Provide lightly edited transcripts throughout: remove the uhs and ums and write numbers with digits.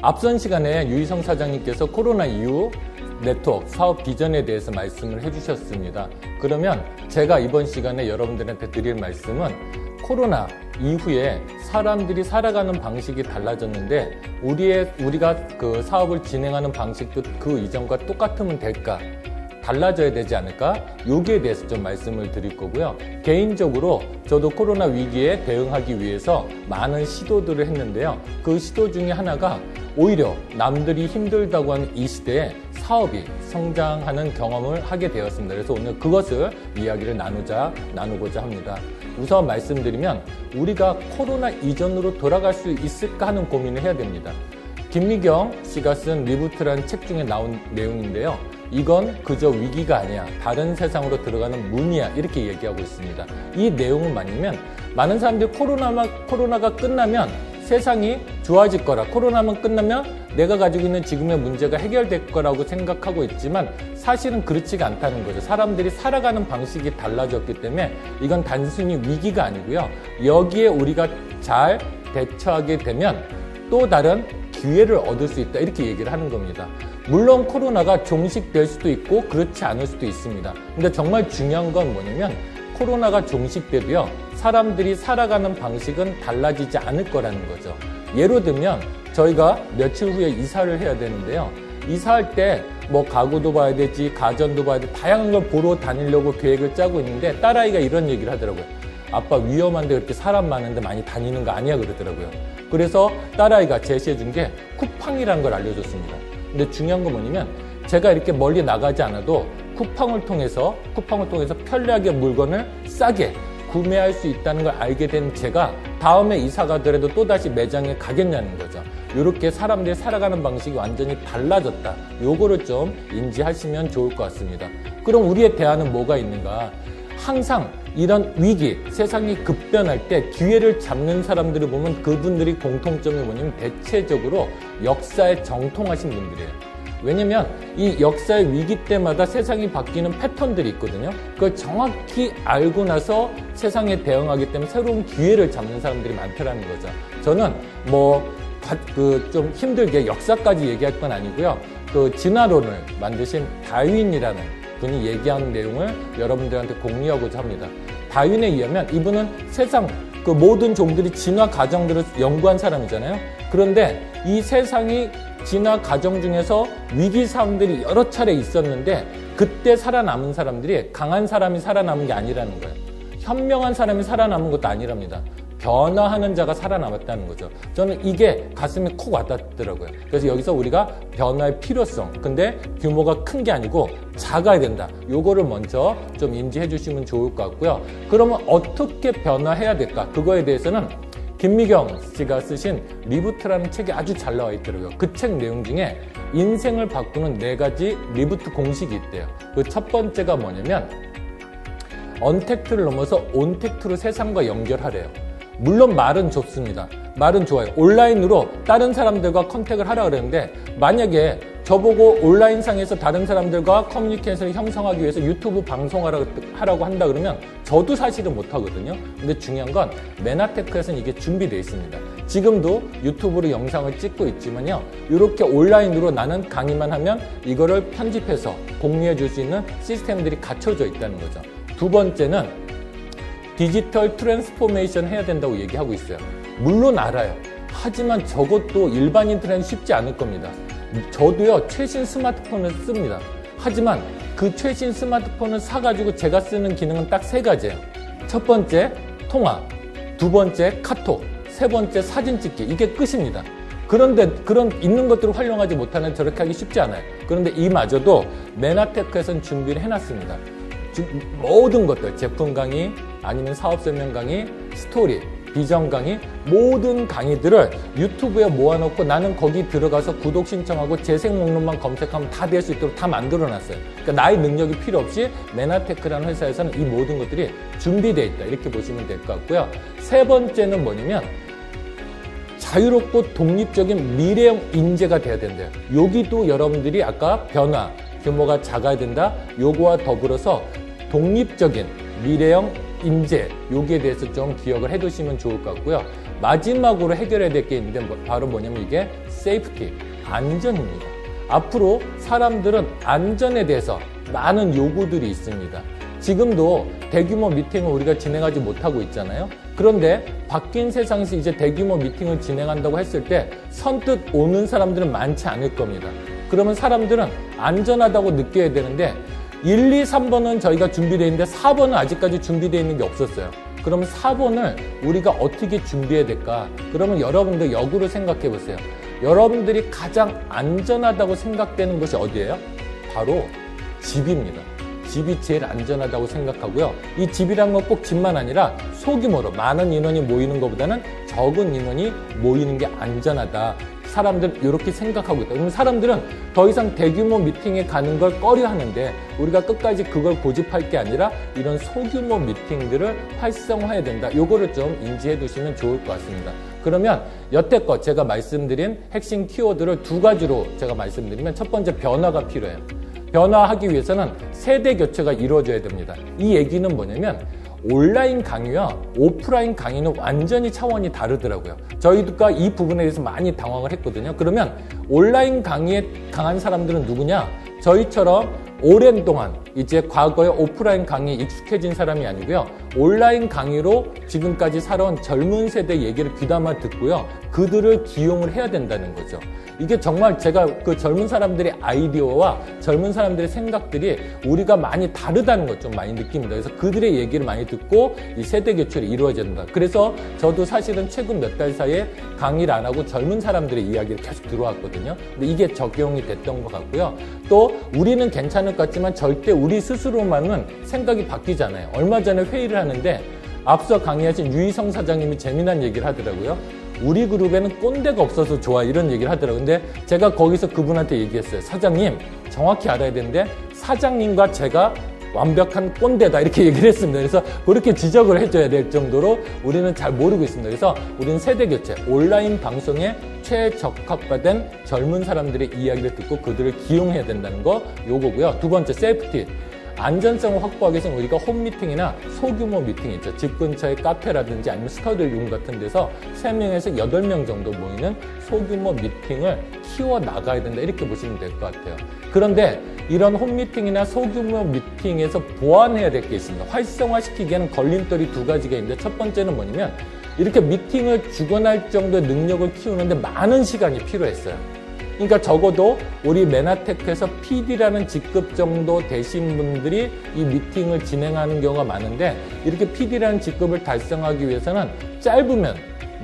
앞선 시간에 유희성 사장님께서 코로나 이후 네트워크 사업 비전에 대해서 말씀을 해주셨습니다. 그러면 제가 이번 시간에 여러분들한테 드릴 말씀은 코로나 이후에 사람들이 살아가는 방식이 달라졌는데 우리가 그 사업을 진행하는 방식도 그 이전과 똑같으면 될까? 달라져야 되지 않을까? 여기에 대해서 좀 말씀을 드릴 거고요. 개인적으로 저도 코로나 위기에 대응하기 위해서 많은 시도들을 했는데요. 그 시도 중에 하나가 오히려 남들이 힘들다고 하는 이 시대에 사업이 성장하는 경험을 하게 되었습니다. 그래서 오늘 그것을 이야기를 나누고자 합니다. 우선 말씀드리면 우리가 코로나 이전으로 돌아갈 수 있을까 하는 고민을 해야 됩니다. 김미경 씨가 쓴 리부트라는 책 중에 나온 내용인데요. 이건 그저 위기가 아니야. 다른 세상으로 들어가는 문이야. 이렇게 얘기하고 있습니다. 이 내용은 맞으면 많은 사람들이 코로나가 끝나면 세상이 좋아질 거라, 코로나만 끝나면 내가 가지고 있는 지금의 문제가 해결될 거라고 생각하고 있지만 사실은 그렇지가 않다는 거죠. 사람들이 살아가는 방식이 달라졌기 때문에 이건 단순히 위기가 아니고요. 여기에 우리가 잘 대처하게 되면 또 다른 기회를 얻을 수 있다. 이렇게 얘기를 하는 겁니다. 물론 코로나가 종식될 수도 있고 그렇지 않을 수도 있습니다. 근데 정말 중요한 건 뭐냐면 코로나가 종식돼도요. 사람들이 살아가는 방식은 달라지지 않을 거라는 거죠. 예를 들면 저희가 며칠 후에 이사를 해야 되는데요. 이사할 때 뭐 가구도 봐야 되지, 가전도 봐야 돼, 다양한 걸 보러 다니려고 계획을 짜고 있는데 딸아이가 이런 얘기를 하더라고요. 아빠 위험한데 그렇게 사람 많은데 많이 다니는 거 아니야 그러더라고요. 그래서 딸아이가 제시해 준 게 쿠팡이라는 걸 알려줬습니다. 근데 중요한 건 뭐냐면 제가 이렇게 멀리 나가지 않아도 쿠팡을 통해서 편리하게 물건을 싸게 구매할 수 있다는 걸 알게 된 제가 다음에 이사 가더라도 또다시 매장에 가겠냐는 거죠. 이렇게 사람들이 살아가는 방식이 완전히 달라졌다. 요거를 좀 인지하시면 좋을 것 같습니다. 그럼 우리의 대안은 뭐가 있는가? 항상 이런 위기, 세상이 급변할 때 기회를 잡는 사람들을 보면 그분들이 공통점이 뭐냐면 대체적으로 역사에 정통하신 분들이에요. 왜냐면 이 역사의 위기 때마다 세상이 바뀌는 패턴들이 있거든요. 그걸 정확히 알고 나서 세상에 대응하기 때문에 새로운 기회를 잡는 사람들이 많다라는 거죠. 저는 좀 힘들게 역사까지 얘기할 건 아니고요. 그 진화론을 만드신 다윈이라는 분이 얘기한 내용을 여러분들한테 공유하고자 합니다. 다윈에 의하면 이분은 세상 그 모든 종들이 진화 과정들을 연구한 사람이잖아요. 그런데 이 세상이 진화 과정 중에서 위기 상황들이 여러 차례 있었는데 그때 살아남은 사람들이 강한 사람이 살아남은 게 아니라는 거예요. 현명한 사람이 살아남은 것도 아니랍니다. 변화하는 자가 살아남았다는 거죠. 저는 이게 가슴에 콕 와닿더라고요. 그래서 여기서 우리가 변화의 필요성, 근데 규모가 큰 게 아니고 작아야 된다. 요거를 먼저 좀 인지해 주시면 좋을 것 같고요. 그러면 어떻게 변화해야 될까? 그거에 대해서는 김미경 씨가 쓰신 리부트라는 책이 아주 잘 나와 있더라고요. 그 책 내용 중에 인생을 바꾸는 4가지 리부트 공식이 있대요. 그 첫 번째가 뭐냐면 언택트를 넘어서 온택트로 세상과 연결하래요. 물론 말은 좋습니다. 말은 좋아요. 온라인으로 다른 사람들과 컨택을 하라 그랬는데 만약에 저보고 온라인상에서 다른 사람들과 커뮤니케이션을 형성하기 위해서 유튜브 방송하라고 한다 그러면 저도 사실은 못하거든요. 근데 중요한 건 메나테크에서는 이게 준비되어 있습니다. 지금도 유튜브로 영상을 찍고 있지만요. 이렇게 온라인으로 나는 강의만 하면 이거를 편집해서 공유해 줄 수 있는 시스템들이 갖춰져 있다는 거죠. 두 번째는 디지털 트랜스포메이션 해야 된다고 얘기하고 있어요. 물론 알아요. 하지만 저것도 일반인들은 쉽지 않을 겁니다. 저도요, 최신 스마트폰을 씁니다. 하지만 그 최신 스마트폰을 사가지고 제가 쓰는 기능은 딱 3가지예요. 첫 번째, 통화. 두 번째, 카톡. 세 번째, 사진 찍기. 이게 끝입니다. 그런데 그런 있는 것들을 활용하지 못하는 저렇게 하기 쉽지 않아요. 그런데 이마저도 메나테크에서는 준비를 해놨습니다. 모든 것들, 제품 강의, 아니면 사업 설명 강의, 스토리, 비전 강의, 모든 강의들을 유튜브에 모아놓고 나는 거기 들어가서 구독 신청하고 재생 목록만 검색하면 다 될 수 있도록 다 만들어놨어요. 그러니까 나의 능력이 필요 없이 메나테크라는 회사에서는 이 모든 것들이 준비되어 있다. 이렇게 보시면 될 것 같고요. 세 번째는 뭐냐면 자유롭고 독립적인 미래형 인재가 돼야 된대요. 여기도 여러분들이 아까 변화, 규모가 작아야 된다. 요거와 더불어서 독립적인 미래형 인재, 여기에 대해서 좀 기억을 해두시면 좋을 것 같고요. 마지막으로 해결해야 될 게 있는데 바로 뭐냐면 이게 세이프티, 안전입니다. 앞으로 사람들은 안전에 대해서 많은 요구들이 있습니다. 지금도 대규모 미팅을 우리가 진행하지 못하고 있잖아요. 그런데 바뀐 세상에서 이제 대규모 미팅을 진행한다고 했을 때 선뜻 오는 사람들은 많지 않을 겁니다. 그러면 사람들은 안전하다고 느껴야 되는데 1, 2, 3번은 저희가 준비되어 있는데 4번은 아직까지 준비되어 있는 게 없었어요. 그러면 4번을 우리가 어떻게 준비해야 될까? 그러면 여러분들 역으로 생각해 보세요. 여러분들이 가장 안전하다고 생각되는 것이 어디예요? 바로 집입니다. 집이 제일 안전하다고 생각하고요. 이 집이란 건 꼭 집만 아니라 소규모로 많은 인원이 모이는 것보다는 적은 인원이 모이는 게 안전하다. 사람들은 이렇게 생각하고 있다. 그럼 사람들은 더 이상 대규모 미팅에 가는 걸 꺼려하는데 우리가 끝까지 그걸 고집할 게 아니라 이런 소규모 미팅들을 활성화해야 된다. 요거를 좀 인지해 두시면 좋을 것 같습니다. 그러면 여태껏 제가 말씀드린 핵심 키워드를 두 가지로 제가 말씀드리면 첫 번째 변화가 필요해요. 변화하기 위해서는 세대 교체가 이루어져야 됩니다. 이 얘기는 뭐냐면 온라인 강의와 오프라인 강의는 완전히 차원이 다르더라고요. 저희가 이 부분에 대해서 많이 당황을 했거든요. 그러면 온라인 강의에 강한 사람들은 누구냐? 저희처럼 오랜 동안 이제 과거에 오프라인 강의에 익숙해진 사람이 아니고요. 온라인 강의로 지금까지 살아온 젊은 세대 얘기를 귀담아 듣고요. 그들을 기용을 해야 된다는 거죠. 이게 정말 제가 그 젊은 사람들의 아이디어와 젊은 사람들의 생각들이 우리가 많이 다르다는 걸 좀 많이 느낍니다. 그래서 그들의 얘기를 많이 듣고 이 세대 교체를 이루어져야 된다. 그래서 저도 사실은 최근 몇 달 사이에 강의를 안 하고 젊은 사람들의 이야기를 계속 들어왔거든요. 근데 이게 적용이 됐던 것 같고요. 또 우리는 괜찮을 것 같지만 절대 우리 스스로만은 생각이 바뀌잖아요. 얼마 전에 회의를 하는데 앞서 강의하신 유희성 사장님이 재미난 얘기를 하더라고요. 우리 그룹에는 꼰대가 없어서 좋아 이런 얘기를 하더라고요. 근데 제가 거기서 그분한테 얘기했어요. 사장님 정확히 알아야 되는데 사장님과 제가 완벽한 꼰대다 이렇게 얘기를 했습니다. 그래서 그렇게 지적을 해줘야 될 정도로 우리는 잘 모르고 있습니다. 그래서 우리는 세대교체, 온라인 방송에 최적합화된 젊은 사람들의 이야기를 듣고 그들을 기용해야 된다는 거 요거고요. 두 번째 세이프티. 안전성을 확보하기 위해서는 우리가 홈미팅이나 소규모 미팅 있죠. 집 근처의 카페라든지 아니면 스터디룸 같은 데서 3명에서 8명 정도 모이는 소규모 미팅을 키워나가야 된다. 이렇게 보시면 될 것 같아요. 그런데 이런 홈미팅이나 소규모 미팅에서 보완해야 될 게 있습니다. 활성화시키기에는 걸림돌이 두 가지가 있는데 첫 번째는 뭐냐면 이렇게 미팅을 주관할 정도의 능력을 키우는데 많은 시간이 필요했어요. 그러니까 적어도 우리 메나테크에서 PD라는 직급 정도 되신 분들이 이 미팅을 진행하는 경우가 많은데 이렇게 PD라는 직급을 달성하기 위해서는 짧으면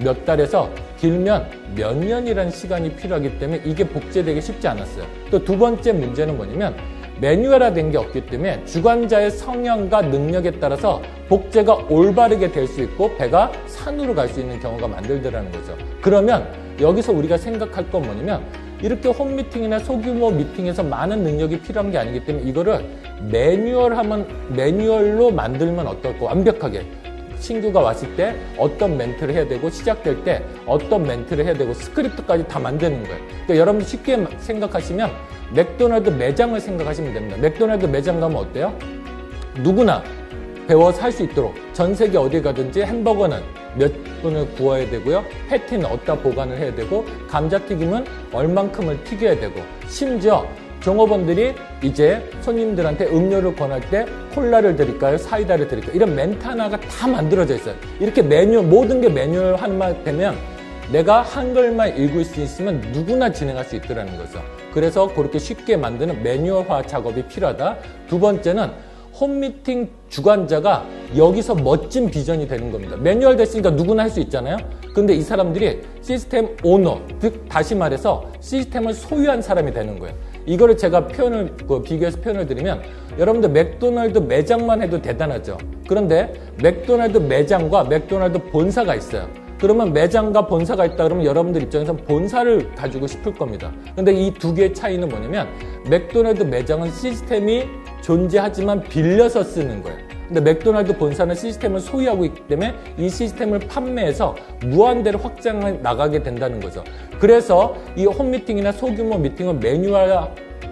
몇 달에서 길면 몇 년이라는 시간이 필요하기 때문에 이게 복제되기 쉽지 않았어요. 또 두 번째 문제는 뭐냐면 매뉴얼화된 게 없기 때문에 주관자의 성향과 능력에 따라서 복제가 올바르게 될 수 있고 배가 산으로 갈 수 있는 경우가 만들더라는 거죠. 그러면 여기서 우리가 생각할 건 뭐냐면 이렇게 홈미팅이나 소규모 미팅에서 많은 능력이 필요한 게 아니기 때문에 이거를 매뉴얼로 만들면 어떨까? 완벽하게. 신규가 왔을 때 어떤 멘트를 해야 되고 시작될 때 어떤 멘트를 해야 되고 스크립트까지 다 만드는 거예요. 그러니까 여러분들 쉽게 생각하시면 맥도날드 매장을 생각하시면 됩니다. 맥도날드 매장 가면 어때요? 누구나 배워서 할 수 있도록 전 세계 어디 가든지 햄버거는 몇 분을 구워야 되고요. 패티는 어디다 보관을 해야 되고 감자튀김은 얼만큼을 튀겨야 되고 심지어 종업원들이 이제 손님들한테 음료를 권할 때 콜라를 드릴까요? 사이다를 드릴까요? 이런 멘트 하나가 다 만들어져 있어요. 이렇게 매뉴얼, 모든 게 매뉴얼화만 되면 내가 한글만 읽을 수 있으면 누구나 진행할 수 있더라는 거죠. 그래서 그렇게 쉽게 만드는 매뉴얼화 작업이 필요하다. 두 번째는 홈미팅 주관자가 여기서 멋진 비전이 되는 겁니다. 매뉴얼 됐으니까 누구나 할 수 있잖아요. 근데 이 사람들이 시스템 오너, 즉 다시 말해서 시스템을 소유한 사람이 되는 거예요. 이거를 제가 비교해서 표현을 드리면 여러분들 맥도날드 매장만 해도 대단하죠. 그런데 맥도날드 매장과 맥도날드 본사가 있어요. 그러면 매장과 본사가 있다 그러면 여러분들 입장에서 본사를 가지고 싶을 겁니다. 근데 이 두 개의 차이는 뭐냐면 맥도날드 매장은 시스템이 존재하지만 빌려서 쓰는 거예요. 근데 맥도날드 본사는 시스템을 소유하고 있기 때문에 이 시스템을 판매해서 무한대로 확장해 나가게 된다는 거죠. 그래서 이 홈미팅이나 소규모 미팅을 매뉴얼화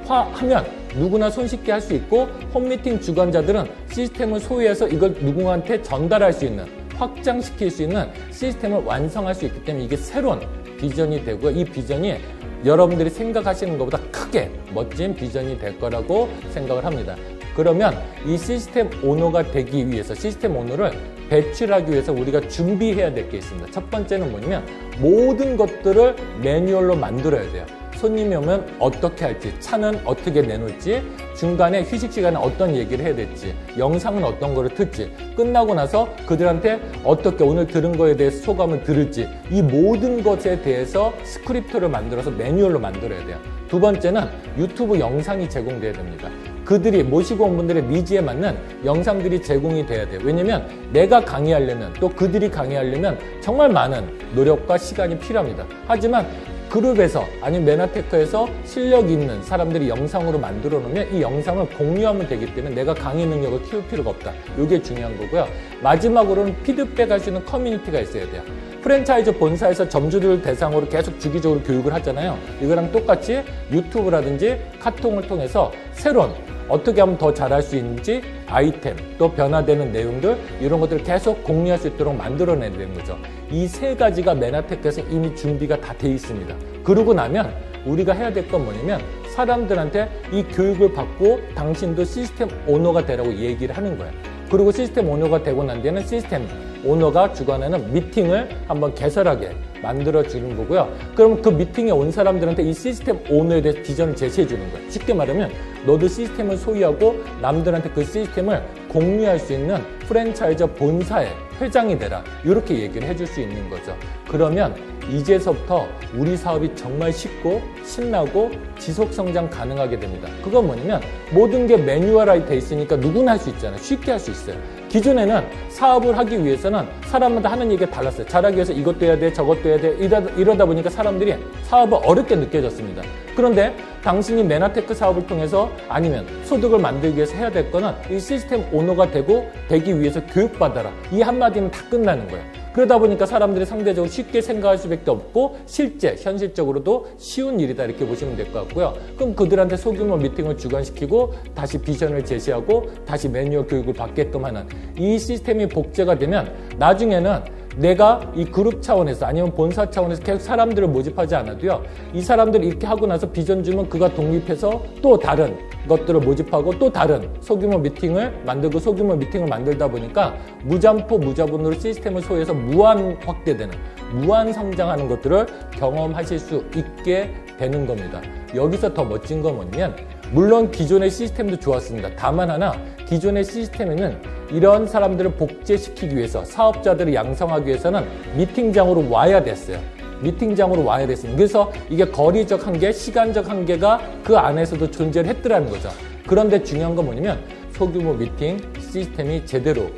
하면 누구나 손쉽게 할 수 있고 홈미팅 주관자들은 시스템을 소유해서 이걸 누구한테 전달할 수 있는, 확장시킬 수 있는 시스템을 완성할 수 있기 때문에 이게 새로운 비전이 되고요. 이 비전이 여러분들이 생각하시는 것보다 크게 멋진 비전이 될 거라고 생각을 합니다. 그러면 이 시스템 오너가 되기 위해서, 시스템 오너를 배출하기 위해서 우리가 준비해야 될 게 있습니다. 첫 번째는 뭐냐면 모든 것들을 매뉴얼로 만들어야 돼요. 손님이 오면 어떻게 할지, 차는 어떻게 내놓을지, 중간에 휴식 시간에 어떤 얘기를 해야 될지, 영상은 어떤 거를 틀지, 끝나고 나서 그들한테 어떻게 오늘 들은 거에 대해서 소감을 들을지, 이 모든 것에 대해서 스크립트를 만들어서 매뉴얼로 만들어야 돼요. 두 번째는 유튜브 영상이 제공돼야 됩니다. 그들이 모시고 온 분들의 니즈에 맞는 영상들이 제공이 돼야 돼요. 왜냐면 내가 강의하려면, 또 그들이 강의하려면 정말 많은 노력과 시간이 필요합니다. 하지만 그룹에서 아니면 메나테크에서 실력 있는 사람들이 영상으로 만들어 놓으면 이 영상을 공유하면 되기 때문에 내가 강의 능력을 키울 필요가 없다. 이게 중요한 거고요. 마지막으로는 피드백 할 수 있는 커뮤니티가 있어야 돼요. 프랜차이즈 본사에서 점주들 대상으로 계속 주기적으로 교육을 하잖아요. 이거랑 똑같이 유튜브라든지 카톡을 통해서 새로운 어떻게 하면 더 잘할 수 있는지 아이템, 또 변화되는 내용들, 이런 것들을 계속 공유할 수 있도록 만들어내야 되는 거죠. 이 세 가지가 메나테크에서 이미 준비가 다 돼 있습니다. 그러고 나면 우리가 해야 될 건 뭐냐면 사람들한테 이 교육을 받고 당신도 시스템 오너가 되라고 얘기를 하는 거예요. 그리고 시스템 오너가 되고 난 뒤에는 시스템 오너가 주관하는 미팅을 한번 개설하게 만들어주는 거고요. 그럼 그 미팅에 온 사람들한테 이 시스템 오너에 대해서 비전을 제시해 주는 거예요. 쉽게 말하면 너도 시스템을 소유하고 남들한테 그 시스템을 공유할 수 있는 프랜차이즈 본사의 회장이 되라. 이렇게 얘기를 해줄 수 있는 거죠. 그러면 이제서부터 우리 사업이 정말 쉽고 신나고 지속성장 가능하게 됩니다. 그건 뭐냐면 모든 게 매뉴얼화이 돼 있으니까 누구나 할 수 있잖아요. 쉽게 할 수 있어요. 기존에는 사업을 하기 위해서는 사람마다 하는 얘기가 달랐어요. 잘하기 위해서 이것도 해야 돼, 저것도 해야 돼. 이러다 보니까 사람들이 사업을 어렵게 느껴졌습니다. 그런데 당신이 메나테크 사업을 통해서 아니면 소득을 만들기 위해서 해야 될 거는 이 시스템 오너가 되기 위해서 교육받아라. 이 한마디는 다 끝나는 거예요. 그러다 보니까 사람들이 상대적으로 쉽게 생각할 수밖에 없고 실제, 현실적으로도 쉬운 일이다 이렇게 보시면 될 것 같고요. 그럼 그들한테 소규모 미팅을 주관시키고 다시 비전을 제시하고 다시 매뉴얼 교육을 받게끔 하는 이 시스템이 복제가 되면 나중에는 내가 이 그룹 차원에서 아니면 본사 차원에서 계속 사람들을 모집하지 않아도요. 이 사람들이 이렇게 하고 나서 비전 주면 그가 독립해서 또 다른 것들을 모집하고 또 다른 소규모 미팅을 만들고 소규모 미팅을 만들다 보니까 무점포 무자본으로 시스템을 소유해서 무한 확대되는, 무한 성장하는 것들을 경험하실 수 있게 되는 겁니다. 여기서 더 멋진 건 뭐냐면 물론 기존의 시스템도 좋았습니다. 다만 하나 기존의 시스템에는 이런 사람들을 복제시키기 위해서 사업자들을 양성하기 위해서는 미팅장으로 와야 됐어요. 미팅장으로 와야 됐습니다. 그래서 이게 거리적 한계, 시간적 한계가 그 안에서도 존재를 했더라는 거죠. 그런데 중요한 건 뭐냐면 소규모 미팅 시스템이 제대로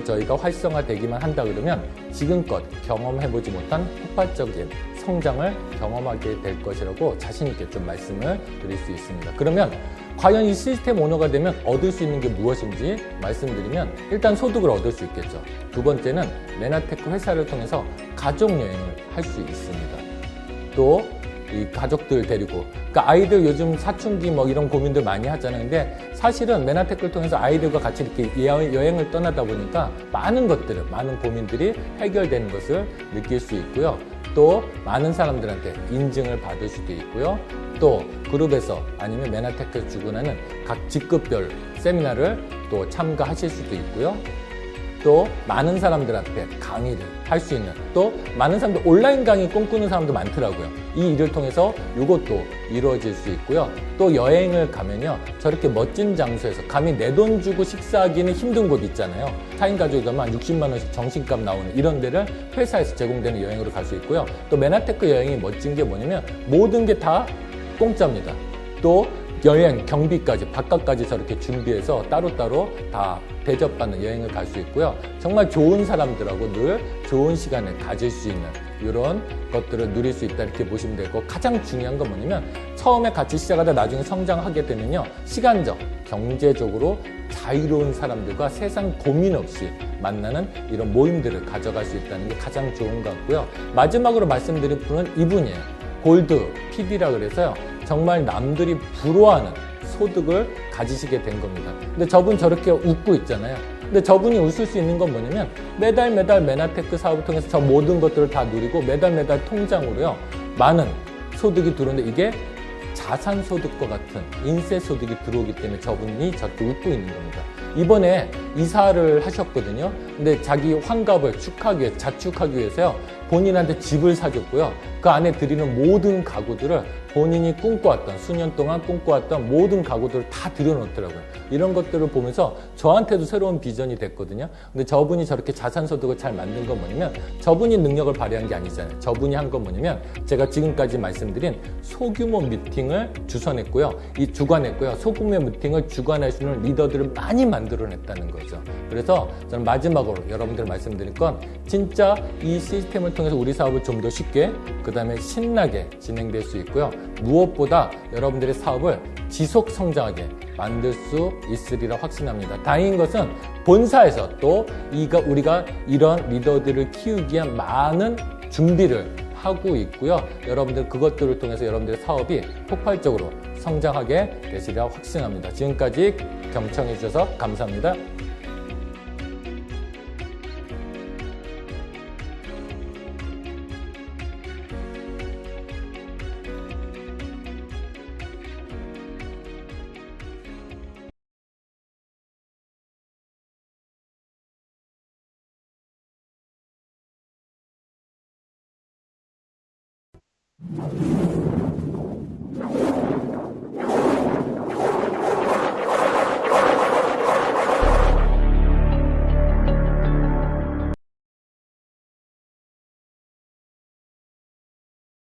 저희가 활성화되기만 한다 그러면 지금껏 경험해보지 못한 폭발적인 성장을 경험하게 될 것이라고 자신 있게 좀 말씀을 드릴 수 있습니다. 그러면 과연 이 시스템 오너가 되면 얻을 수 있는 게 무엇인지 말씀드리면 일단 소득을 얻을 수 있겠죠. 두 번째는 메나테크 회사를 통해서 가족 여행을 할 수 있습니다. 또 이 가족들 데리고, 그러니까 아이들 요즘 사춘기 뭐 이런 고민들 많이 하잖아요. 근데 사실은 메나테크를 통해서 아이들과 같이 이렇게 여행을 떠나다 보니까 많은 것들을, 많은 고민들이 해결되는 것을 느낄 수 있고요. 또 많은 사람들한테 인증을 받을 수도 있고요. 또 그룹에서 아니면 메나테크에서 주관하는 각 직급별 세미나를 또 참가하실 수도 있고요. 또 많은 사람들한테 강의를 할 수 있는, 또 많은 사람들 온라인 강의 꿈꾸는 사람도 많더라고요. 이 일을 통해서 이것도 이루어질 수 있고요. 또 여행을 가면요, 저렇게 멋진 장소에서 감히 내 돈 주고 식사하기는 힘든 곳 있잖아요. 4인 가족이 가면 60만 원씩 정신값 나오는 이런 데를 회사에서 제공되는 여행으로 갈 수 있고요. 또 메나테크 여행이 멋진 게 뭐냐면 모든 게 다 공짜입니다. 또 여행 경비까지 바깥까지 저렇게 준비해서 따로따로 다 대접받는 여행을 갈 수 있고요. 정말 좋은 사람들하고 늘 좋은 시간을 가질 수 있는 이런 것들을 누릴 수 있다 이렇게 보시면 되고, 가장 중요한 건 뭐냐면 처음에 같이 시작하다 나중에 성장하게 되면요, 시간적, 경제적으로 자유로운 사람들과 세상 고민 없이 만나는 이런 모임들을 가져갈 수 있다는 게 가장 좋은 것 같고요. 마지막으로 말씀드릴 분은 이분이에요. 골드 PD라 그래서요. 정말 남들이 부러워하는 소득을 가지시게 된 겁니다. 근데 저분 저렇게 웃고 있잖아요. 근데 저분이 웃을 수 있는 건 뭐냐면 매달 메나테크 사업을 통해서 저 모든 것들을 다 누리고 매달 통장으로요 많은 소득이 들어오는데 이게 자산소득과 같은 인세소득이 들어오기 때문에 저분이 저렇게 웃고 있는 겁니다. 이번에 이사를 하셨거든요. 근데 자기 환갑을 축하하기 위해, 자축하기 위해서요 본인한테 집을 사줬고요. 그 안에 들이는 모든 가구들을 본인이 꿈꿔왔던, 수년 동안 꿈꿔왔던 모든 가구들을 다 들여놓더라고요. 이런 것들을 보면서 저한테도 새로운 비전이 됐거든요. 근데 저분이 저렇게 자산소득을 잘 만든 건 뭐냐면 저분이 능력을 발휘한 게 아니잖아요. 저분이 한 건 뭐냐면 제가 지금까지 말씀드린 소규모 미팅을 주선했고요. 주관했고요. 소규모 미팅을 주관해주는 리더들을 많이 만들어냈다는 거죠. 그래서 저는 마지막으로 여러분들 말씀드릴 건 진짜 이 시스템을 통해서 우리 사업을 좀 더 쉽게 그 다음에 신나게 진행될 수 있고요. 무엇보다 여러분들의 사업을 지속 성장하게 만들 수 있으리라 확신합니다. 다행인 것은 본사에서 또 우리가 이런 리더들을 키우기 위한 많은 준비를 하고 있고요. 여러분들 그것들을 통해서 여러분들의 사업이 폭발적으로 성장하게 되시리라 확신합니다. 지금까지 경청해 주셔서 감사합니다.